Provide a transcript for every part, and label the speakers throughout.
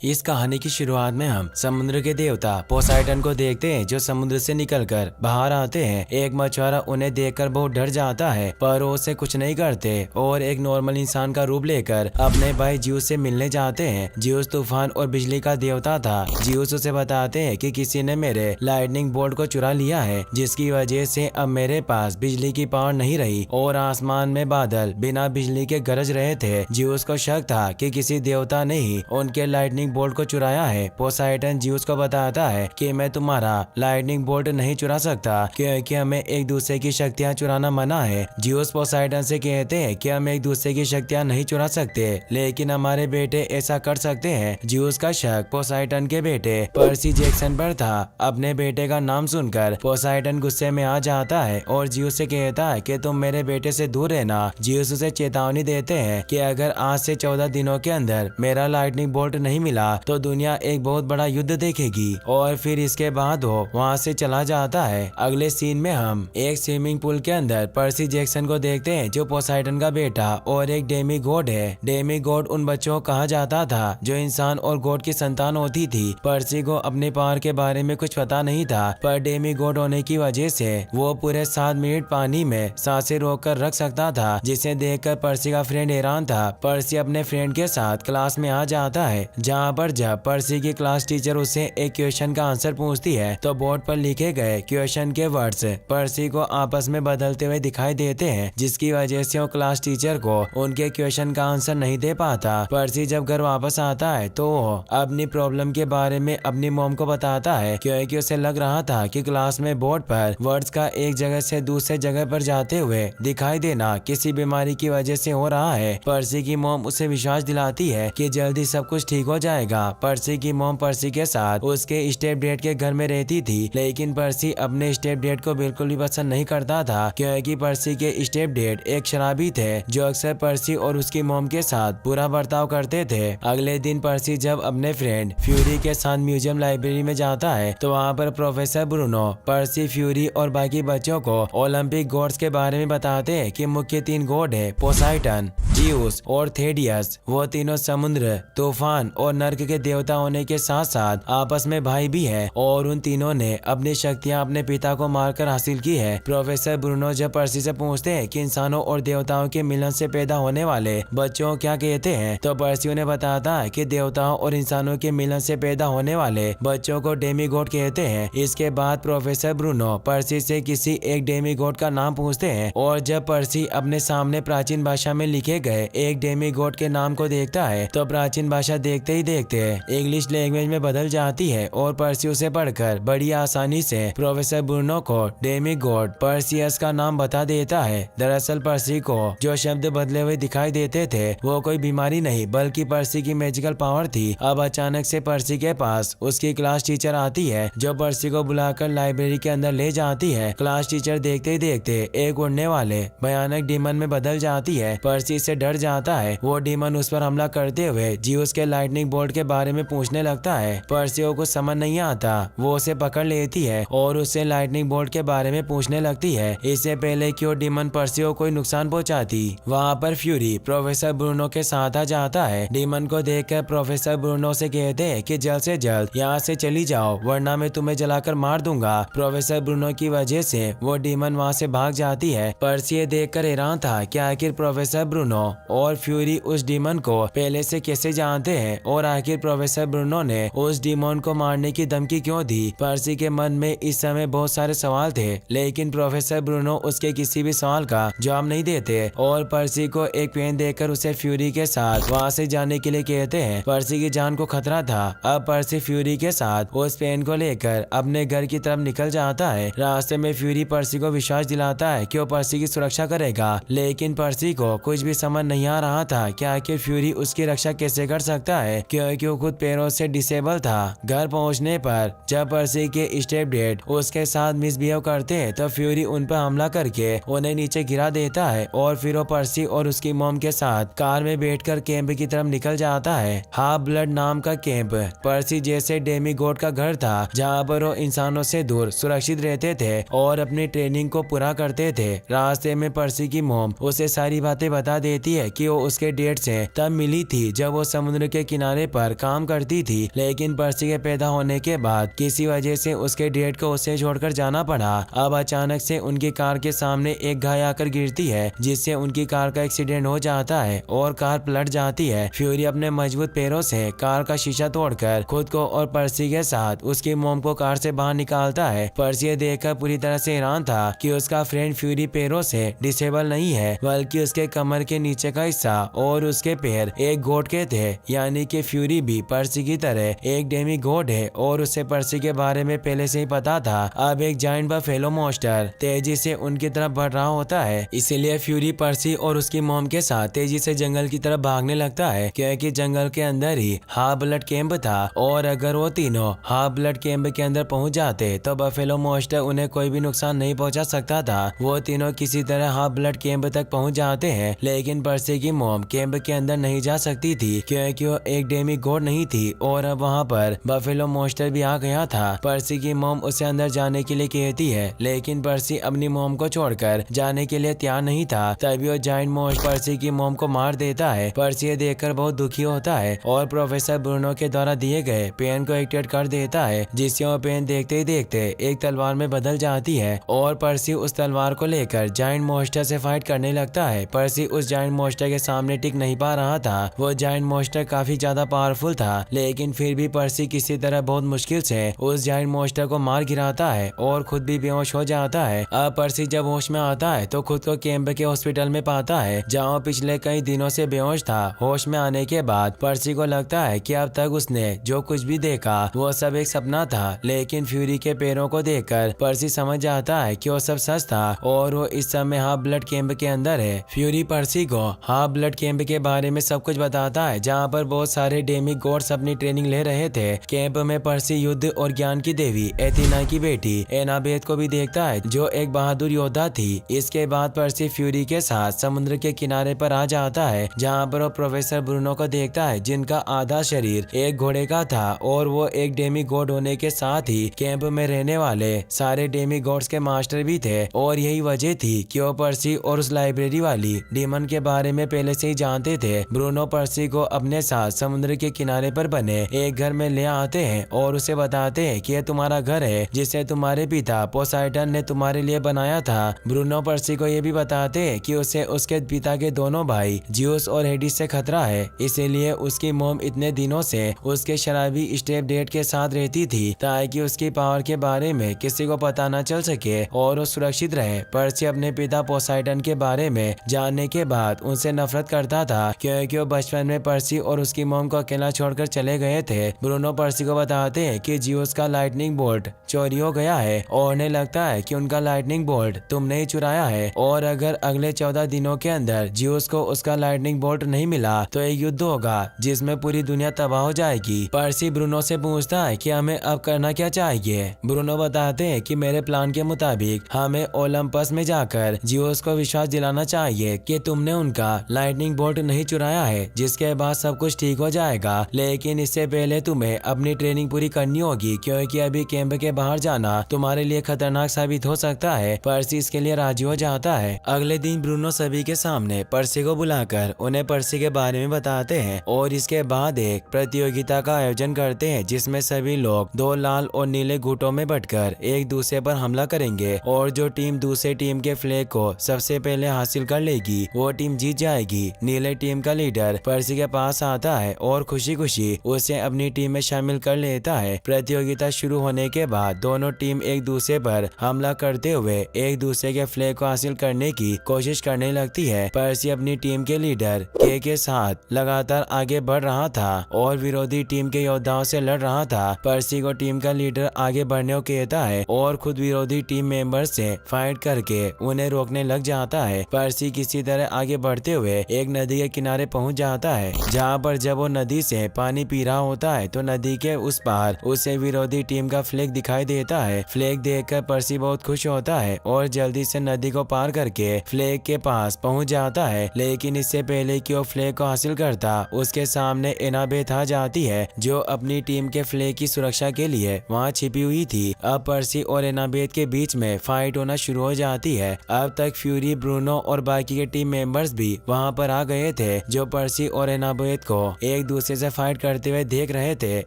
Speaker 1: इस कहानी की शुरुआत में हम समुद्र के देवता पोसाइडन को देखते हैं जो समुद्र से निकलकर बाहर आते हैं। एक मछुआरा उन्हें देखकर बहुत डर जाता है पर वो उससे कुछ नहीं करते और एक नॉर्मल इंसान का रूप लेकर अपने भाई ज्यूस से मिलने जाते हैं। ज्यूस तूफान और बिजली का देवता था। ज्यूस उसे बताते हैं कि किसी ने मेरे लाइटनिंग बोल्ट को चुरा लिया है जिसकी वजह से अब मेरे पास बिजली की पावर नहीं रही और आसमान में बादल बिना बिजली के गरज रहे थे। ज्यूस को शक था कि किसी देवता ने ही उनके लाइटनिंग बोल्ट को चुराया है। पोसाइडन ज्यूस को बताता है कि मैं तुम्हारा लाइटनिंग बोल्ट नहीं चुरा सकता क्योंकि हमें एक दूसरे की शक्तियां चुराना मना है। ज्यूस पोसाइडन से कहते हैं कि हम एक दूसरे की शक्तियां नहीं चुरा सकते लेकिन हमारे बेटे ऐसा कर सकते हैं। ज्यूस का शक पोसाइडन के बेटे पर्सी जैक्सन पर था। अपने बेटे का नाम सुनकर पोसाइडन गुस्से में आ जाता है और ज्यूस से कहता है कि तुम मेरे बेटे से दूर रहना। ज्यूस उसे चेतावनी देते हैं कि अगर आज से 14 दिनों के अंदर मेरा लाइटनिंग बोल्ट नहीं मिला तो दुनिया एक बहुत बड़ा युद्ध देखेगी और फिर इसके बाद वो वहाँ से चला जाता है। अगले सीन में हम एक स्विमिंग पूल के अंदर पर्सी जैक्सन को देखते हैं जो पोसाइडन का बेटा और एक डेमी गॉड है। डेमी गॉड उन बच्चों को कहा जाता था जो इंसान और गॉड की संतान होती थी। पर्सी को अपने पावर के बारे में कुछ पता नहीं था पर डेमी गॉड होने की वजह से वो पूरे 7 मिनट पानी में सांसें रोक कर रख सकता था जिसे देखकर पर्सी का फ्रेंड हैरान था। पर्सी अपने फ्रेंड के साथ क्लास में आ जाता है जहाँ पर जब पर्सी की क्लास टीचर उसे एक क्वेश्चन का आंसर पूछती है तो बोर्ड पर लिखे गए क्वेश्चन के वर्ड्स पर्सी को आपस में बदलते हुए दिखाई देते हैं जिसकी वजह से वो क्लास टीचर को उनके क्वेश्चन का आंसर नहीं दे पाता। पर्सी जब घर वापस आता है तो वो अपनी प्रॉब्लम के बारे में अपनी मॉम को बताता है क्योंकि उसे लग रहा था कि क्लास में बोर्ड पर वर्ड्स का एक जगह से दूसरे जगह पर जाते हुए दिखाई देना किसी बीमारी की वजह से हो रहा है। पर्सी की मॉम उसे विश्वास दिलाती है कि जल्दी सब कुछ ठीक हो जाएगा। पर्सी की मॉम पर्सी के साथ उसके स्टेप डैड के घर में रहती थी लेकिन पर्सी अपने स्टेप डैड को बिल्कुल भी पसंद नहीं करता था क्योंकि पर्सी के स्टेप डैड एक शराबी थे जो अक्सर पर्सी और उसकी मॉम के साथ बुरा बर्ताव करते थे। अगले दिन पर्सी जब अपने फ्रेंड फ्यूरी के साथ म्यूजियम लाइब्रेरी में जाता है तो वहाँ पर प्रोफेसर ब्रूनो पर्सी, फ्यूरी और बाकी बच्चों को ओलंपिक गॉड्स के बारे में बताते हैं कि मुख्य 3 गॉड है पोसाइडन, ज्यूस और थेडियस। वो तीनों समुद्र, तूफान और नर्क के देवता होने के साथ साथ आपस में भाई भी है और उन तीनों ने अपनी शक्तियां अपने पिता को मारकर हासिल की है। प्रोफेसर ब्रूनो जब पर्सी से पूछते हैं कि इंसानों और देवताओं के मिलन से पैदा होने वाले बच्चों को क्या कहते हैं तो पर्सी उन्हें बताता है कि देवताओं और इंसानों के मिलन से पैदा होने वाले बच्चों को डेमीगॉड कहते हैं। इसके बाद प्रोफेसर ब्रूनो पर्सी से किसी एक डेमीगॉड का नाम पूछते हैं और जब पर्सी अपने सामने प्राचीन भाषा में लिखे गए एक डेमीगॉड के नाम को देखता है तो प्राचीन भाषा देखते ही देखते इंग्लिश लैंग्वेज में बदल जाती है और पर्सी उसे पढ़कर बड़ी आसानी से प्रोफेसर ब्रूनो को डेमीगॉड पर्सियस का नाम बता देता है। दरअसल पर्सी को जो शब्द बदले हुए दिखाई देते थे वो कोई बीमारी नहीं बल्कि पर्सी की मैजिकल पावर थी। अब अचानक से पर्सी के पास उसकी क्लास टीचर आती है जो पर्सी को बुलाकर लाइब्रेरी के अंदर ले जाती है। क्लास टीचर देखते ही देखते एक उड़ने वाले भयानक डीमन में बदल जाती है। पर्सी से डर जाता है। वो डीमन उस पर हमला करते हुए ज्यूस के लाइटनिंग बोल्ट के बारे में पूछने लगता है। पर्सी को कुछ समझ नहीं आता। वो उसे पकड़ लेती है और उससे लाइटनिंग बोल्ट के बारे में पूछने लगती है इससे पहले कि वो डीमन पर्सी को कोई नुकसान पहुंचाती। वहाँ पर फ्यूरी प्रोफेसर ब्रूनो के साथ आ जाता है। डीमन को देखकर प्रोफेसर ब्रूनो से कहते हैं कि जल्द से जल्द यहाँ से चली जाओ वरना मैं तुम्हें जलाकर मार दूंगा। प्रोफेसर ब्रूनो की वजह से वो डीमन वहाँ से भाग जाती है। पर्सी ये देखकर हैरान था कि आखिर प्रोफेसर ब्रूनो और फ्यूरी उस डीमन को पहले से कैसे जानते हैं और आखिर प्रोफेसर ब्रूनो ने उस डीमन को मारने की धमकी क्यों दी। पर्सी के मन में इस समय बहुत सारे सवाल थे लेकिन प्रोफेसर ब्रूनो उसके किसी भी सवाल का जवाब नहीं देते और पर्सी को एक पेन देकर उसे फ्यूरी के साथ वहाँ से जाने के लिए कहते हैं। पर्सी की जान को खतरा था। अब पर्सी फ्यूरी के साथ उस पेन को लेकर अपने घर की तरफ निकल जाता है। रास्ते में फ्यूरी पर्सी को विश्वास दिलाता है कि वो पर्सी की सुरक्षा करेगा लेकिन पर्सी को कुछ भी समझ नहीं आ रहा था कि आखिर फ्यूरी उसकी रक्षा कैसे कर सकता है क्योंकि वो खुद पैरों से डिसेबल था। घर पहुंचने पर जब पर्सी के स्टेप डैड उसके साथ मिसबिहेव करते हैं तो फ्यूरी उन पर हमला करके उन्हें नीचे गिरा देता है और फिर वो पर्सी और उसकी मॉम के साथ कार में बैठकर कैंप की तरफ निकल जाता है। हाफ ब्लड नाम का कैंप पर्सी जैसे डेमीगॉड का घर था जहाँ पर वो इंसानों से दूर सुरक्षित रहते थे और अपनी ट्रेनिंग को पूरा करते थे। रास्ते में पर्सी की मॉम उसे सारी बातें बता देती है कि वो उसके डैड से तब मिली थी जब वो समुद्र के किनारे पर काम करती थी, लेकिन पर्सी के पैदा होने के बाद किसी वजह से उसके डैड को उसे छोड़कर जाना पड़ा। अब अचानक से उनकी कार के सामने एक गाय आकर गिरती है, जिससे उनकी कार का एक्सीडेंट हो जाता है और कार पलट जाती है। फ्यूरी अपने मजबूत पैरों से कार का शीशा तोड़कर खुद को और पर्सी के साथ उसकी मोम को कार से बाहर निकालता है। पर्सी ये देखकर पूरी तरह से हैरान था कि उसका फ्रेंड फ्यूरी पैरों से डिसेबल नहीं है, बल्कि उसके कमर के नीचे का हिस्सा और उसके पैर एक गोट के थे, यानी कि फ्यूरी भी पर्सी की तरह एक डेमी गोड है और उसे पर्सी के बारे में पहले से ही पता था। अब एक जायंट बफेलो मॉन्स्टर तेजी से उनकी तरफ बढ़ रहा होता है, इसीलिए फ्यूरी पर्सी और उसकी मॉम के साथ तेजी से जंगल की तरफ भागने लगता है, क्योंकि जंगल के अंदर ही हाफ ब्लड कैंप था और अगर वो तीनों हाफ ब्लड कैंप के अंदर पहुंच जाते तो बफेलो मॉन्स्टर उन्हें कोई भी नुकसान नहीं पहुंचा सकता था। वो तीनों किसी तरह हाफ ब्लड कैंप तक पहुंच जाते हैं, लेकिन पर्सी की मॉम कैंप के अंदर नहीं जा सकती थी, क्योंकि वो एक डेमी गॉड नहीं थी और अब वहाँ पर बफेलो मॉन्स्टर भी आ गया था। पर्सी की मॉम उसे अंदर जाने के लिए कहती है, लेकिन पर्सी अपनी मॉम को छोड़कर जाने के लिए तैयार नहीं था। तभी वो जायंट मॉन्स्टर पर्सी की मॉम को मार देता है। पर्सी ये देखकर बहुत दुखी होता है और प्रोफेसर ब्रूनो के द्वारा दिए गए पेन को एक्टिवेट कर देता है, जिससे वो पेन देखते ही देखते एक तलवार में बदल जाती है और पर्सी उस तलवार को लेकर जायंट मॉन्स्टर से फाइट करने लगता है। पर्सी उस जायंट मॉन्स्टर के सामने टिक नहीं पा रहा था। वो जायंट मॉन्स्टर काफी ज्यादा पावरफुल था, लेकिन फिर भी पर्सी किसी तरह बहुत मुश्किल से उस जायंट मॉन्स्टर को मार गिराता है और खुद भी बेहोश हो जाता है। अब पर्सी जब होश में आता है तो खुद को कैंप के हॉस्पिटल में पाता है, जहाँ पिछले कई दिनों से बेहोश था। होश में आने के बाद पर्सी को लगता है कि अब तक उसने जो कुछ भी देखा वो सब एक सपना था, लेकिन फ्यूरी के पैरों को देखकर पर्सी समझ जाता है कि वो सब सच था और वो इस समय हाफ ब्लड कैंप के अंदर है। फ्यूरी पर्सी को हाफ ब्लड कैंप के बारे में सब कुछ बताता है, जहाँ पर बहुत सारे डेमी गॉड्स अपनी ट्रेनिंग ले रहे थे। कैंप में पर्सी युद्ध और ज्ञान की देवी एथेना की बेटी एनाबेथ को भी देखता है, जो एक बहादुर योद्धा थी। इसके बाद पर्सी फ्यूरी के साथ समुद्र के किनारे पर आ जाता है, जहाँ पर वो प्रोफेसर ब्रूनो को देखता है, जिनका आधा शरीर एक घोड़े का था और वो एक डेमी गॉड होने के साथ ही कैंप में रहने वाले सारे डेमी गॉड्स के मास्टर भी थे। और यही वजह थी कि वो पर्सी और उस लाइब्रेरी वाली डीमन के बारे में पहले से ही जानते थे। ब्रूनो पर्सी को अपने साथ समुद्र के किनारे पर बने एक घर में ले आते हैं और उसे बताते हैं कि यह तुम्हारा घर है, जिसे तुम्हारे पिता पोसाइडन ने तुम्हारे लिए बनाया था। ब्रूनो पर्सी को ये भी बताते हैं कि उसे उसके पिता के दोनों भाई जियोस और हेडिस से खतरा है, इसीलिए उसकी मोम इतने दिनों से उसके शराबी स्टेप डेड के साथ रहती थी, ताकि उसकी पावर के बारे में किसी को पता न चल सके और वो सुरक्षित रहे। पर्सी अपने पिता पोसाइडन के बारे में जानने के बाद उनसे नफरत करता था, क्योंकि वो बचपन में पर्सी और उसकी मोम को अकेला छोड़कर चले गए थे। ब्रूनो पर्सी को बताते हैं कि जियोस का लाइटनिंग बोल्ट चोरी हो गया है और उन्हें लगता है कि उनका लाइटनिंग बोल्ट तुमने ही चुराया है, और अगर अगले 14 दिनों के अंदर जियोस को उसका लाइटनिंग बोल्ट नहीं मिला तो एक युद्ध होगा जिसमें पूरी दुनिया तबाह हो जाएगी। पर्सी ब्रूनो से पूछता है कि हमें अब करना क्या चाहिए। ब्रूनो बताते हैं कि मेरे प्लान के मुताबिक हमें ओलंपस में जाकर जियोस को विश्वास दिलाना चाहिए कि तुमने उनका लाइटनिंग बोल्ट नहीं चुराया है, जिसके बाद सब कुछ ठीक हो जाएगा। लेकिन इससे पहले तुम्हें अपनी ट्रेनिंग पूरी करनी होगी, क्योंकि अभी कैंप के बाहर जाना तुम्हारे लिए खतरनाक साबित हो सकता है। पर्सी इसके लिए राजी हो जाता है। अगले दिन ब्रूनो सभी के सामने पर्सी को बुलाकर उन्हें पर्सी के बारे में बताते हैं और इसके बाद एक प्रतियोगिता का आयोजन करते हैं, जिसमें सभी लोग दो लाल और नीले गुटों में बंटकर एक दूसरे पर हमला करेंगे और जो टीम दूसरे टीम के फ्लैग को सबसे पहले हासिल कर लेगी वो टीम जीत जाएगी। नीले टीम का लीडर पर्सी के पास आता है और खुशी खुशी उसे अपनी टीम में शामिल कर लेता है। प्रतियोगिता शुरू होने के बाद दोनों टीम एक दूसरे पर हमला करते हुए एक दूसरे के फ्लैग को हासिल करने की कोशिश करने लगती है। पर्सी अपनी टीम के लीडर के साथ लगातार आगे बढ़ रहा था और विरोधी टीम के योद्धाओं से लड़ रहा था। पर्सी को टीम का लीडर आगे बढ़ने को कहता है और खुद विरोधी टीम मेंबर से फाइट करके उन्हें रोकने लग जाता है। पर्सी किसी तरह आगे बढ़ते हुए एक नदी के किनारे पहुंच जाता है, जहां पर जब वो नदी से पानी पी रहा होता है तो नदी के उस पार उसे विरोधी टीम का फ्लैग दिखाई देता है। फ्लैग देखकर पर्सी बहुत खुश होता है और जल्दी से नदी को पार करके फ्लैग के पास पहुंच जाता है। लेकिन इससे पहले कि वो फ्लैग को हासिल करता, उसके सामने एनाबेथ आ जाती है, जो अपनी टीम के फ्लैग की सुरक्षा के लिए वहां छिपी हुई थी। अब पर्सी और एनाबेथ के बीच में फाइट होना शुरू हो जाती है। अब तक फ्यूरी, ब्रूनो और बाकी के टीम मेंबर्स भी वहां पर आ गए थे, जो पर्सी और एनाबेथ को एक दूसरे दूसरे से फाइट करते हुए देख रहे थे।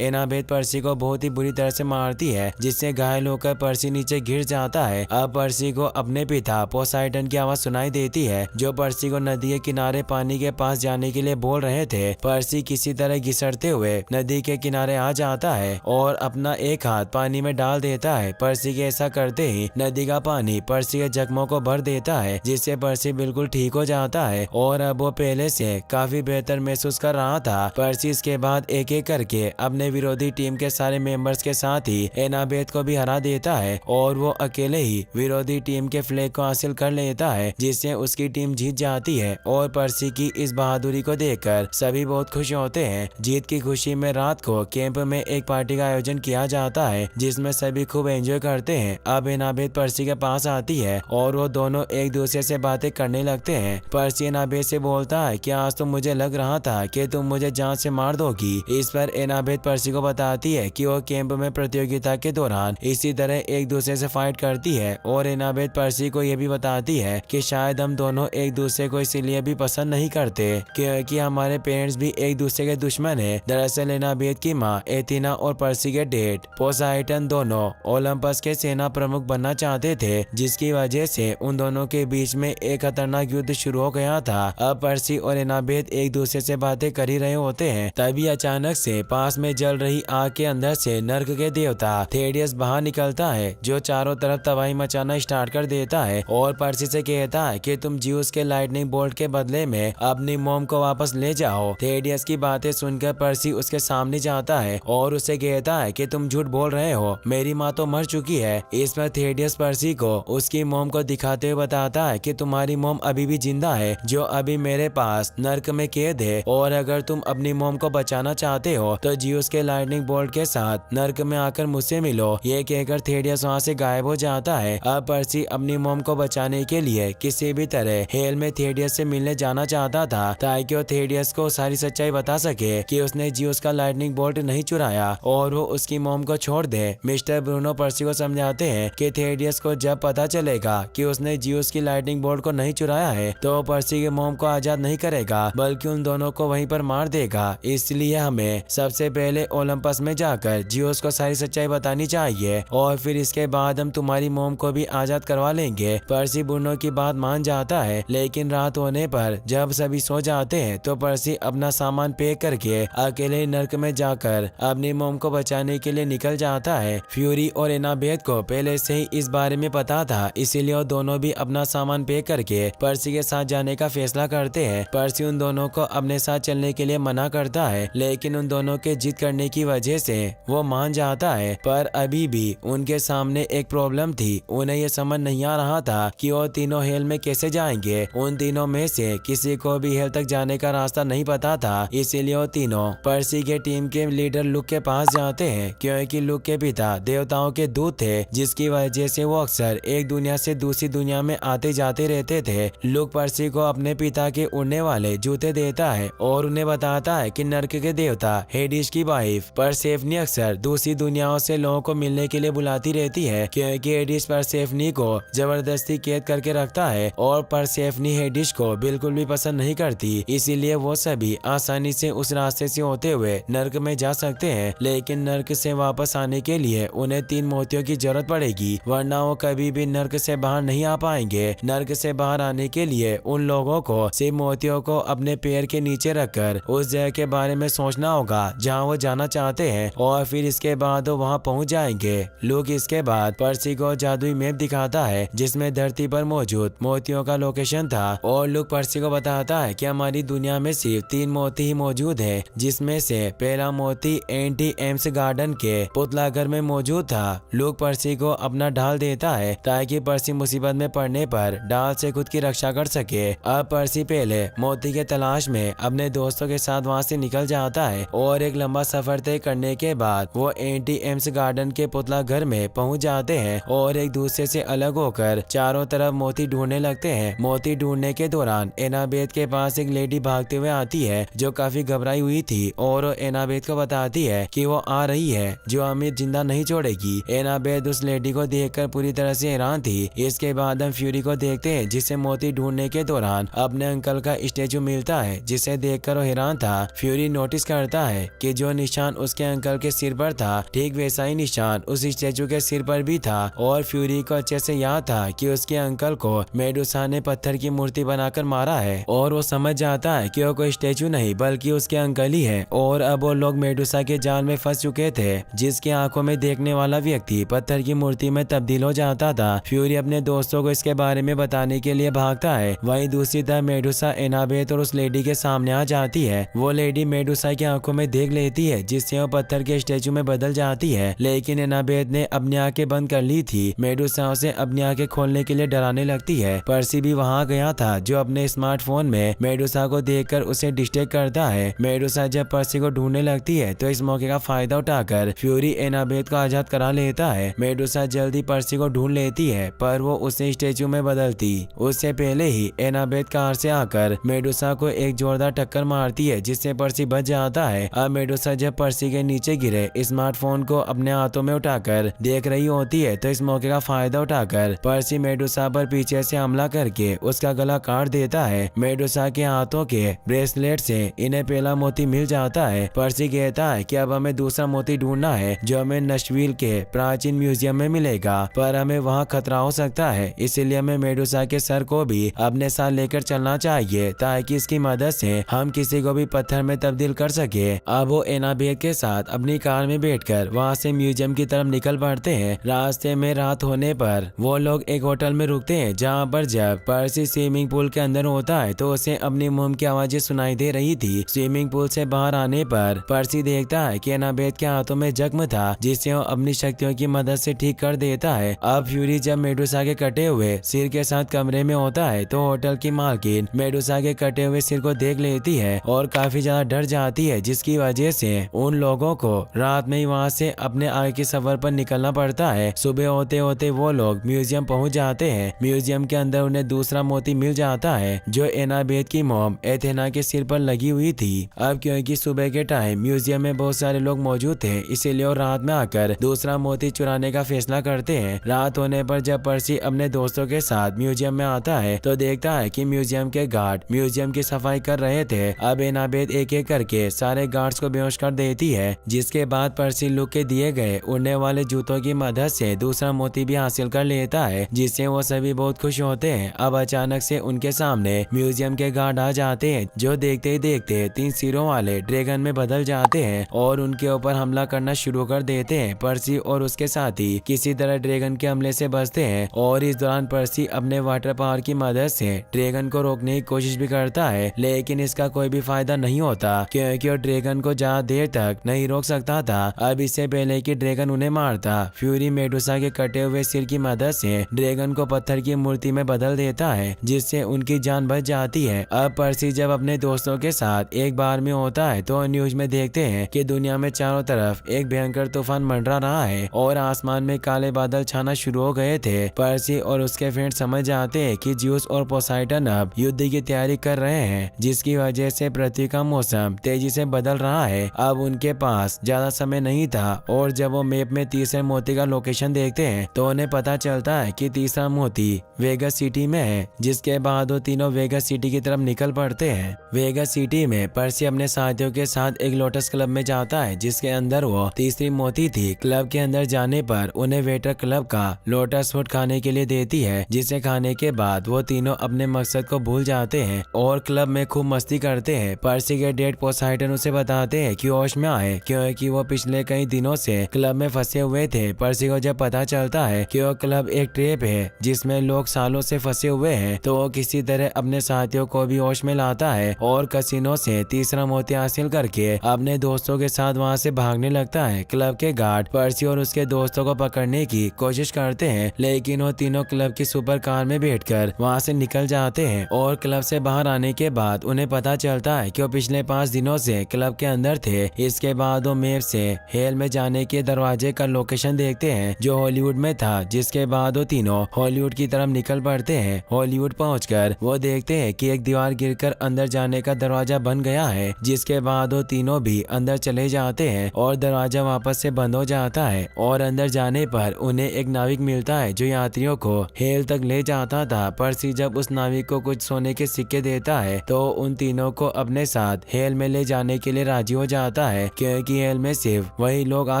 Speaker 1: एनाबेथ पर्सी को बहुत ही बुरी तरह से मारती है, जिससे घायल होकर पर्सी नीचे गिर जाता है। अब पर्सी को अपने पिता पोसाइडन की आवाज सुनाई देती है, जो पर्सी को नदी के किनारे पानी के पास जाने के लिए बोल रहे थे। पर्सी किसी तरह घिसटते हुए नदी के किनारे आ जाता है और अपना एक हाथ पानी में डाल देता है। पर्सी के ऐसा करते ही नदी का पानी पर्सी के जख्मों को भर देता है, जिससे पर्सी बिल्कुल ठीक हो जाता है और अब वो पहले से काफी बेहतर महसूस कर रहा था। पर्सी इसके बाद एक एक करके अपने विरोधी टीम के सारे मेंबर्स के साथ ही एनाबेथ को भी हरा देता है और वो अकेले ही विरोधी टीम के फ्लैग को हासिल कर लेता है, जिससे उसकी टीम जीत जाती है। और पर्सी की इस बहादुरी को देखकर सभी बहुत खुश होते हैं। जीत की खुशी में रात को कैंप में एक पार्टी का आयोजन किया जाता है, जिसमें सभी खूब एंजॉय करते हैं। अब एनाबेथ पर्सी के पास आती है और वो दोनों एक दूसरे से बातें करने लगते हैं। पर्सी एनाबेथ से बोलता है कि आज तो मुझे लग रहा था कि तुम मुझे जान से मार दोगी। इस पर एनाबेथ पर्सी को बताती है कि वो कैंप में प्रतियोगिता के दौरान इसी तरह एक दूसरे से फाइट करती है और एनाबेथ पर्सी को यह भी बताती है कि शायद हम दोनों एक दूसरे को इसीलिए भी पसंद नहीं करते क्योंकि हमारे पेरेंट्स भी एक दूसरे के दुश्मन है। दरअसल एनाबेथ की माँ एथीना और पर्सी के डैड पोसाइडन दोनों ओलंपस के सेना प्रमुख बनना चाहते थे, जिसकी वजह से उन दोनों के बीच में एक खतरनाक युद्ध शुरू हो गया था। अब पर्सी और एनाबेथ एक दूसरे से बातें कर ही रहे होते हैं, तभी अचानक से पास में जल रही आग के अंदर से नर्क के देवता थेडियस बाहर निकलता है, जो चारों तरफ तबाही मचाना स्टार्ट कर देता है और पर्सी से कहता है कि तुम ज्यूस के लाइटनिंग बोल्ट के बदले में अपनी मोम को वापस ले जाओ। थेडियस की बातें सुनकर पर्सी उसके सामने जाता है और उसे कहता है कि तुम झूठ बोल रहे हो, मेरी माँ तो मर चुकी है। इस पर थेडियस पर्सी को उसकी मोम को दिखाते हुए बताता है कि तुम्हारी मोम अभी भी जिंदा है, जो अभी मेरे पास नर्क में कैद है, और अगर तुम अपनी मोम को बचाना चाहते हो तो ज्यूस के लाइटनिंग बोल्ट के साथ नर्क में आकर मुझसे मिलो। ये कहकर थेडियस वहाँ से गायब हो जाता है। अब पर्सी अपनी मोम को बचाने के लिए किसी भी तरह हेल में थेडियस से मिलने जाना चाहता था, ताकि वो थेडियस को सारी सच्चाई बता सके कि उसने ज्यूस का लाइटनिंग बोल्ट नहीं चुराया और वो उसकी मोम को छोड़ दे। मिस्टर ब्रूनो पर्सी को समझाते हैं कि थेडियस को जब पता चलेगा कि उसने ज्यूस की लाइटनिंग बोल्ट को नहीं चुराया है तो पर्सी के मोम को आजाद नहीं करेगा, बल्कि उन दोनों को वहीं पर मार देगा। इसलिए हमें सबसे पहले ओलंपस में जाकर ज्यूस को सारी सच्चाई बतानी चाहिए और फिर इसके बाद हम तुम्हारी मोम को भी आजाद करवा लेंगे। पर्सी ब्रूनो की बात मान जाता है, लेकिन रात होने पर जब सभी सो जाते हैं तो पर्सी अपना सामान पैक करके अकेले नर्क में जाकर अपनी मोम को बचाने के लिए निकल जाता है। फ्यूरी और एनाबेथ को पहले से ही इस बारे में पता था, इसीलिए वो दोनों भी अपना सामान पैक करके पर्सी के साथ जाने का फैसला करते हैं। पर्सी उन दोनों को अपने साथ चलने के लिए मना करता है, लेकिन उन दोनों के जिद करने की वजह से वो मान जाता है। पर अभी भी उनके सामने एक प्रॉब्लम थी, उन्हें ये समझ नहीं आ रहा था कि वो तीनों हेल में कैसे जाएंगे। उन तीनों में से किसी को भी हेल तक जाने का रास्ता नहीं पता था, इसीलिए वो तीनों पर्सी के टीम के लीडर लुक के पास जाते हैं, क्योंकि लुक के पिता देवताओं के दूत थे, जिसकी वजह से वो अक्सर एक दुनिया से दूसरी दुनिया में आते जाते रहते थे। लुक पर्सी को अपने पिता के उड़ने वाले जूते देता है और उन्हें बताता है कि नर्क के देवता हेडिस की वाइफ परसेफनी अक्सर दूसरी दुनियाओं से लोगों को मिलने के लिए बुलाती रहती है, क्योंकि हेडिस परसेफनी को जबरदस्ती कैद करके रखता है और परसेफनी हेडिस को बिल्कुल भी पसंद नहीं करती। इसीलिए वो सभी आसानी से उस रास्ते से होते हुए नर्क में जा सकते हैं, लेकिन नर्क से वापस आने के लिए उन्हें 3 मोतियों की जरूरत पड़ेगी, वरना वो कभी भी नर्क से बाहर नहीं आ पाएंगे। नर्क से बाहर आने के लिए उन लोगों को सिर्फ मोतियों को अपने पैर के नीचे रखकर उस जगह के बारे में सोचना होगा जहाँ वो जाना चाहते हैं, और फिर इसके बाद वो वहाँ पहुँच जाएंगे। लुक इसके बाद पर्सी को जादुई मैप दिखाता है, जिसमें धरती पर मौजूद मोतियों का लोकेशन था, और लुक पर्सी को बताता है कि हमारी दुनिया में सिर्फ 3 मोती ही मौजूद है, जिसमें से पहला मोती एंटी एम्स गार्डन के पुतला घर में मौजूद था। लुक पर्सी को अपना ढाल देता है ताकि पर्सी मुसीबत में पड़ने पर ढाल से खुद की रक्षा कर सके। अब पर्सी पहले मोती के तलाश में अपने दोस्तों के साथ वहाँ से निकल जाता है और एक लंबा सफर तय करने के बाद वो एंटी एम्स गार्डन के पुतला घर में पहुँच जाते हैं और एक दूसरे से अलग होकर चारों तरफ मोती ढूंढने लगते हैं। मोती ढूंढने के दौरान एनाबेथ के पास एक लेडी भागते हुए आती है, जो काफी घबराई हुई थी, और एनाबेथ को बताती है कि वो आ रही है जो हमें जिंदा नहीं छोड़ेगी। एनाबेथ उस लेडी को देखकर पूरी तरह से हैरान थी। इसके बाद हम फ्यूरी को देखते हैं, जिसे मोती ढूंढने के दौरान अपने अंकल का स्टेचू मिलता है, जिसे देखकर वो हैरान था फ्यूरी नोटिस करता है कि जो निशान उसके अंकल के सिर पर था ठीक वैसा ही निशान उस स्टेचू के सिर पर भी था। और फ्यूरी को अच्छे से याद था कि उसके अंकल को मेडुसा ने पत्थर की मूर्ति बनाकर मारा है और वो समझ जाता है कि वो कोई स्टेचू नहीं बल्कि उसके अंकल ही है। और अब वो लोग मेडुसा के जाल में फंस चुके थे जिसकी आंखों में देखने वाला व्यक्ति पत्थर की मूर्ति में तब्दील हो जाता था। फ्यूरी अपने दोस्तों को इसके बारे में बताने के लिए भागता है। वहीं दूसरी तरफ मेडुसा एनाबेथ और उस लेडी के सामने आ जाती है। वो लेडी मेडुसा की आंखों में देख लेती है जिससे वो पत्थर के स्टेचू में बदल जाती है। लेकिन एनाबेथ ने अपनी आंखें बंद कर ली थी। मेडुसा उसे अपनी आंखें खोलने के लिए डराने लगती है। पर्सी भी वहां गया था जो अपने स्मार्टफोन में मेडुसा को देखकर उसे डिस्ट्रैक्ट करता है। मेडुसा जब पर्सी को ढूंढने लगती है तो इस मौके का फायदा उठाकर फ्यूरी एनाबेथ को आजाद करा लेता है। मेडुसा जल्दी पर्सी को ढूंढ लेती है पर वो उसे स्टेचू में बदलती उससे पहले ही एनाबेथ कार से आकर मेडुसा को एक जोरदार टक्कर मारती है जिससे पर्सी बच जाता है। अब मेडुसा जब पर्सी के नीचे गिरे स्मार्टफोन को अपने हाथों में उठाकर देख रही होती है तो इस मौके का फायदा उठाकर पर्सी मेडुसा पर पीछे से हमला करके उसका गला काट देता है। मेडुसा के हाथों के ब्रेसलेट से इन्हें पहला मोती मिल जाता है। पर्सी कहता है कि अब हमें दूसरा मोती ढूंढना है जो हमें नशविल के प्राचीन म्यूजियम में मिलेगा पर हमें वहाँ खतरा हो सकता है इसलिए हमें मेडुसा के सर को भी अपने साथ लेकर चलना चाहिए ताकि इसकी मदद से हम किसी को भी पत्थर में तब्दील कर सके। अब वो एनाबेथ के साथ अपनी कार में बैठकर वहाँ से म्यूजियम की तरफ निकल पड़ते हैं। रास्ते में रात होने पर वो लोग एक होटल में रुकते हैं जहाँ पर जब पर्सी स्विमिंग पूल के अंदर होता है तो उसे अपनी मोम की आवाजें सुनाई दे रही थी। स्विमिंग पूल से बाहर आने पर पर्सी देखता है कि एनाबेथ के हाथों में जख्म था जिसे वो अपनी शक्तियों की मदद से ठीक कर देता है। अब फ्यूरी जब मेडुसा के कटे हुए सिर के साथ कमरे में होता है तो होटल की मालकिन मेडुसा के कटे हुए सिर को देख लेती है और काफी ज्यादा डर जाती है जिसकी वजह से उन लोगों को रात में ही वहाँ से अपने आगे के सफर पर निकलना पड़ता है। सुबह होते होते वो लोग म्यूजियम पहुँच जाते हैं। म्यूजियम के अंदर उन्हें दूसरा मोती मिल जाता है जो एनाबेथ की मॉम एथेना के सिर पर लगी हुई थी। अब क्योंकि सुबह के टाइम म्यूजियम में बहुत सारे लोग मौजूद थे इसीलिए वो रात में आकर दूसरा मोती चुराने का फैसला करते हैं। रात होने पर जब पर्सी अपने दोस्तों के साथ म्यूजियम में आता है तो देखता है कि म्यूजियम के गार्ड म्यूजियम की सफाई कर रहे थे। अब एनाबेथ एक एक करके सारे गार्ड्स को बेहोश कर देती है जिसके बाद पर्सी लुक के दिए गए उड़ने वाले जूतों की मदद से दूसरा मोती भी हासिल कर लेता है जिससे वो सभी बहुत खुश होते हैं। अब अचानक से उनके सामने म्यूजियम के गार्ड आ जाते हैं जो देखते ही देखते 3 सिरों वाले ड्रैगन में बदल जाते हैं और उनके ऊपर हमला करना शुरू कर देते हैं। पर्सी और उसके साथी किसी तरह ड्रैगन के हमले से बचते हैं और इस दौरान पर्सी अपने वाटर पावर की मदद से ड्रैगन को रोकने की कोशिश भी करता है लेकिन इसका कोई भी फायदा नहीं होता क्योंकि वो ड्रैगन को ज्यादा देर तक नहीं रोक सकता था। अब इससे पहले कि ड्रैगन उन्हें मारता फ्यूरी मेडुसा के कटे हुए सिर की मदद से ड्रैगन को पत्थर की मूर्ति में बदल देता है जिससे उनकी जान बच जाती है। अब पर्सी जब अपने दोस्तों के साथ एक बार में होता है तो न्यूज में देखते हैं कि दुनिया में चारों तरफ एक भयंकर तूफान मंडरा रहा है और आसमान में काले बादल छाना शुरू हो गए थे। पर्सी और उसके फ्रेंड समझ जाते हैं कि ज्यूस और पोसाइडन अब युद्ध की तैयारी कर रहे हैं जिसकी वजह से पृथ्वी का मौसम तेजी से बदल रहा है। अब उनके पास ज्यादा समय नहीं था और जब वो मैप में तीसरे मोती का लोकेशन देखते हैं तो उन्हें पता चलता है कि तीसरा मोती वेगस सिटी में है। जिसके बाद वो तीनों वेगस सिटी की तरफ निकल पड़ते हैं। वेगस सिटी में पर्सी अपने साथियों के साथ एक लोटस क्लब में जाता है जिसके अंदर वो तीसरी मोती थी। क्लब के अंदर जाने पर उन्हें वेटर क्लब का लोटस फूड खाने के लिए देती है जिसे खाने के बाद वो तीनों अपने मकसद को भूल जाते हैं और क्लब में खूब मस्ती करते हैं। पर्सी के डेड पोसाइडन उसे बताते हैं कि होश में आए क्योंकि वो पिछले कई दिनों से क्लब में फंसे हुए थे। पर्सी को जब पता चलता है कि वो क्लब एक ट्रैप है जिसमें लोग सालों से फंसे हुए हैं तो वो किसी तरह अपने साथियों को भी होश में लाता है और कसिनो से तीसरा मोती हासिल करके अपने दोस्तों के साथ वहाँ से भागने लगता है। क्लब के गार्ड पर्सी और उसके दोस्तों को पकड़ने की कोशिश करते हैं लेकिन वो तीनों क्लब की सुपर कार में बैठकर वहाँ से निकल जाते हैं और क्लब से बाहर आने के बाद उन्हें पता चलता है कि वो पिछले 5 दिनों से क्लब के अंदर थे। इसके बाद वो मैप से हेल में जाने के दरवाजे का लोकेशन देखते हैं जो हॉलीवुड में था। जिसके बाद वो तीनों हॉलीवुड की तरफ निकल पड़ते हैं। हॉलीवुड पहुंचकर वो देखते हैं कि एक दीवार गिरकर अंदर जाने का दरवाजा बन गया है। जिसके बाद वो तीनों भी अंदर चले जाते हैं और दरवाजा वापस से बंद हो जाता है और अंदर जाने पर उन्हें एक नाविक मिलता है जो यात्रियों को हेल तक ले जाता था। पर्सी जब उस नाविक को कुछ सोने के सिक्के देता है तो उन तीनों को अपने साथ बाद हेल में ले जाने के लिए राजी हो जाता है, क्योंकि हेल में सिर्फ वही लोग आ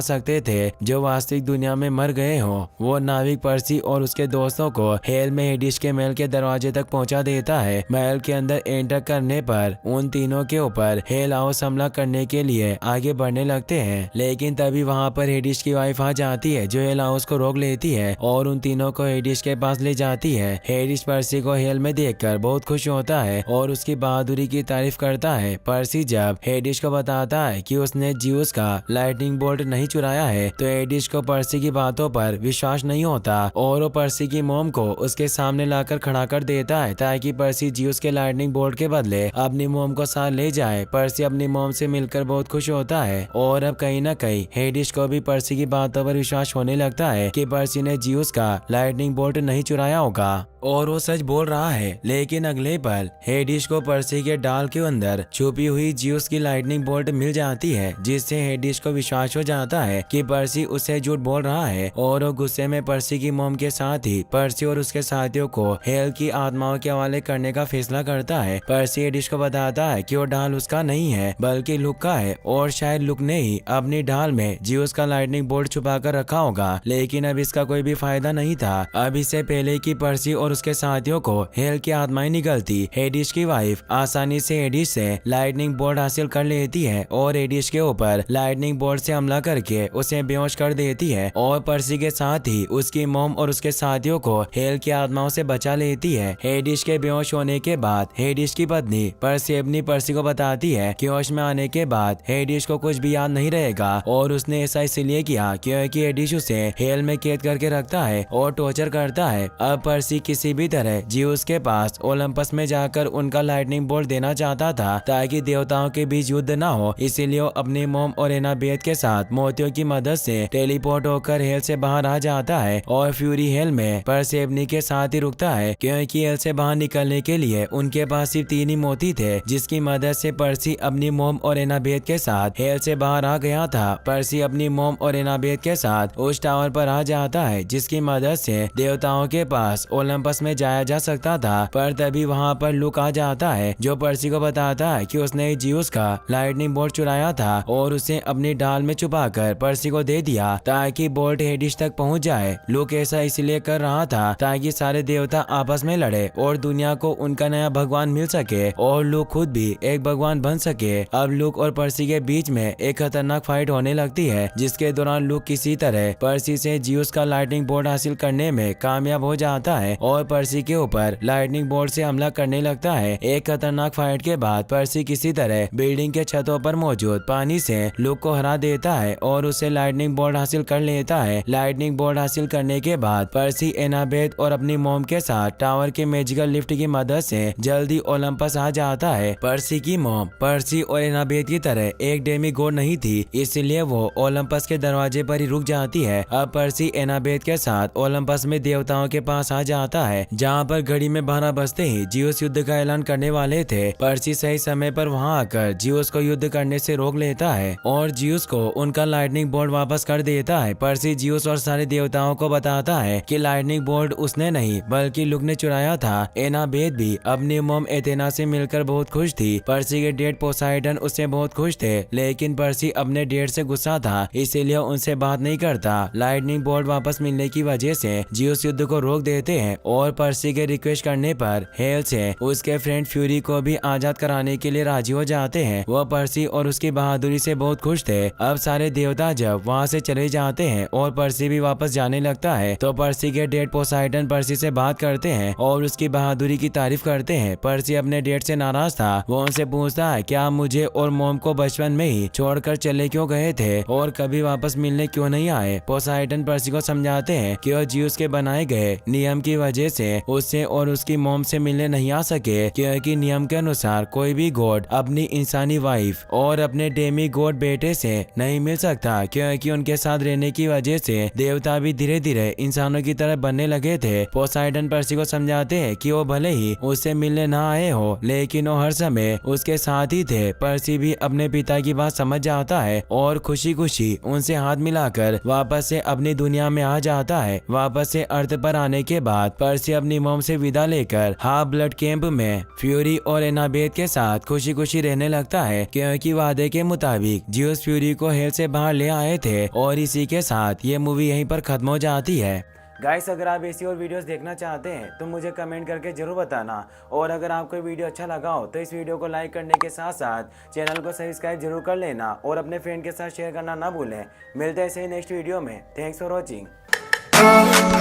Speaker 1: सकते थे जो वास्तविक दुनिया में मर गए हो। वो नाविक पर्सी और उसके दोस्तों को हेल में हेडिस के महल के दरवाजे तक पहुंचा देता है। महल के अंदर एंटर करने पर उन तीनों के ऊपर हेल हाउस हमला करने के लिए आगे बढ़ने लगते हैं, लेकिन तभी वहाँ पर हेडिस की वाइफ आ जाती है जो हेल हाउस को रोक लेती है और उन तीनों को हेडिस के पास ले जाती है। हेडिस पर्सी को हेल में देखकर बहुत खुश होता है और उसकी बहादुरी की तारीफ करता है। पर्सी जब हेडिस को बताता है कि उसने जिउस का लाइटनिंग बोल्ट नहीं चुराया है तो हेडिस को पर्सी की बातों पर विश्वास नहीं होता और वो पर्सी की मोम को उसके सामने लाकर खड़ा कर देता है ताकि पर्सी जिउस के लाइटनिंग बोल्ट के बदले अपनी मोम को साथ ले जाए। पर्सी अपनी मोम से मिलकर बहुत खुश होता है और अब कहीं न कहीं हेडिस को भी पर्सी की बातों पर विश्वास होने लगता है कि पर्सी ने जिउस का लाइटनिंग बोल्ट नहीं चुराया होगा और वो सच बोल रहा है। लेकिन अगले पल हेडिस को पर्सी के डाल के अंदर छुपी हुई जिउस की लाइटनिंग बोल्ट मिल जाती है, जिससे हेडिस को विश्वास हो जाता है कि पर्सी उससे झूठ बोल रहा है और वो गुस्से में पर्सी की मोम के साथ ही पर्सी और उसके साथियों को हेल की आत्माओं के हवाले करने का फैसला करता है। पर्सी हेडिस को बताता है कि वो डाल उसका नहीं है बल्कि लुक का है और शायद लुक ने ही अपनी डाल में जिउस का लाइटनिंग बोल्ट छुपा कर रखा होगा, लेकिन अब इसका कोई भी फायदा नहीं था। अब इससे पहले कि पर्सी और उसके साथियों को हेल की आत्माएं निकलती, हेडिस की वाइफ आसानी से हेडिस से लाइटनिंग बोल्ट हासिल कर लेती है और हेडिस के ऊपर लाइटनिंग बोल्ट से हमला करके उसे बेहोश कर देती है और पर्सी के साथ ही उसकी मोम और उसके साथियों को हेल की आत्माओं से बचा लेती है। हेडिस के बेहोश होने के बाद हेडिस की पत्नी परसेफनी पर्सी को बताती है कि होश में आने के बाद हेडिस को कुछ भी याद नहीं रहेगा और उसने ऐसा इसलिए किया क्योंकि हेडिस उसे हेल में कैद करके रखता है और टॉर्चर करता है। अब पर्सी किसी भी तरह जिउस के पास ओलंपस में जाकर उनका लाइटनिंग बोल्ट देना चाहता था ताकि देवताओं के बीच युद्ध न हो, इसीलिए वो अपनी मोम और एनाबेथ के साथ मोतियों की मदद से टेलीपोर्ट होकर हेल से बाहर आ जाता है और फ्यूरी हेल में परसेफनी के साथ ही रुकता है क्योंकि हेल से बाहर निकलने के लिए उनके पास सिर्फ 3 ही मोती थे, जिसकी मदद से पर्सी अपनी मोम और एनाबेथ के साथ हेल से बाहर आ गया था। पर्सी अपनी मोम और एनाबेथ के साथ उस टावर पर आ जाता है जिसकी मदद से देवताओं के पास ओलंपस में जाया जा सकता था, पर तभी वहाँ पर लुक आ जाता है जो पर्सी को बताता है कि उसने जिउस का लाइटनिंग बोल्ट चुराया था और उसे अपनी डाल में छुपाकर पर्सी को दे दिया ताकि बोल्ट हेडिस तक पहुँच जाए। लुक ऐसा इसलिए कर रहा था ताकि सारे देवता आपस में लड़े और दुनिया को उनका नया भगवान मिल सके और लुक खुद भी एक भगवान बन सके। अब लुक और पर्सी के बीच में एक खतरनाक फाइट होने लगती है जिसके दौरान लुक किसी तरह पर्सी से जिउस का लाइटनिंग बोल्ट हासिल करने में कामयाब हो जाता है और पर्सी के ऊपर लाइटनिंग बोल्ट से हमला करने लगता है। एक खतरनाक फाइट के बाद पर्सी किसी तरह बिल्डिंग के छतों पर मौजूद पानी से लुक को हरा देता है और उसे लाइटनिंग बोल्ट हासिल कर लेता है। लाइटनिंग बोल्ट हासिल करने के बाद पर्सी एनाबेथ और अपनी मोम के साथ टावर के मैजिकल लिफ्ट की मदद से जल्दी ओलंपस आ जाता है। पर्सी की मोम पर्सी और एनाबेथ की तरह एक डेमी गॉड नहीं थी, इसलिए वो ओलंपस के दरवाजे पर ही रुक जाती है। अब पर्सी एनाबेथ के साथ ओलंपस में देवताओं के पास आ जाता है जहाँ पर घड़ी में 12 बजते ही जिउस युद्ध का ऐलान करने वाले थे। पर्सी सही समय पर वहाँ आकर जिउस को युद्ध करने से रोक लेता है और जिउस को उनका लाइटनिंग बोल्ट वापस कर देता है। पर्सी जिउस और सारे देवताओं को बताता है कि लाइटनिंग बोल्ट उसने नहीं बल्कि लुक ने चुराया था। एनाबेथ भी अपनी मोम एथेना से मिलकर बहुत खुश थी। पर्सी के डेड पोसाइडन उससे बहुत खुश थे, लेकिन पर्सी अपने डेड से गुस्सा था इसीलिए उनसे बात नहीं करता। लाइटनिंग बोल्ट वापस मिलने की वजह से जिउस युद्ध को रोक देते हैं और पर्सी के रिक्वेस्ट करने पर हेल से उसके फ्रेंड फ्यूरी को भी आजाद कराने के लिए राजी हो जाते हैं। वह पर्सी और उसकी बहादुरी से बहुत खुश थे। अब सारे देवता जब वहाँ से चले जाते हैं और पर्सी भी वापस जाने लगता है तो पर्सी के डेड पोसाइडन पर्सी से बात करते हैं और उसकी बहादुरी की तारीफ करते हैं। पर्सी अपने डेड से नाराज था। वो उनसे पूछता है क्या मुझे और मोम को बचपन में ही छोड़कर चले क्यों गए थे और कभी वापस मिलने क्यों नहीं आए। पोसाइडन पर्सी को समझाते हैं कि वो जिउस के बनाए गए नियम की वजह से उससे और उसकी मोम से मिलने नहीं आ सके, क्योंकि नियम के अनुसार कोई भी गॉड अपनी इंसानी वाइफ और अपने डेमी गॉड बेटे से नहीं मिल सकता, क्योंकि उनके साथ रहने की वजह से देवता भी धीरे धीरे इंसानों की तरह बनने लगे थे। पोसाइडन पर्सी को समझाते हैं कि वो भले ही उससे मिलने ना आए हो लेकिन वो हर समय उसके साथ ही थे। पर्सी भी अपने पिता की बात समझ जाता है और खुशी खुशी उनसे हाथ मिलाकर वापस से अपनी दुनिया में आ जाता है। वापस से अर्थ पर आने के बाद पर्सी अपनी मॉम से विदा लेकर हाफ ब्लड कैंप में फ्यूरी और एनाबेथ के साथ खुशी खुशी रहने लगता है, क्योंकि वादे के मुताबिक जियोस फ्यूरी को हेल से बाहर ले आए थे। और इसी के साथ ये मूवी यहीं पर खत्म हो जाती है। गाइस, अगर आप ऐसी और वीडियोस देखना चाहते हैं तो मुझे कमेंट करके जरूर बताना। और अगर आपको वीडियो अच्छा लगा हो तो इस वीडियो को लाइक करने के साथ साथ चैनल को सब्सक्राइब जरूर कर लेना और अपने फ्रेंड के साथ शेयर करना ना भूलें। मिलते हैं ऐसे ही नेक्स्ट वीडियो में। Thanks for watching.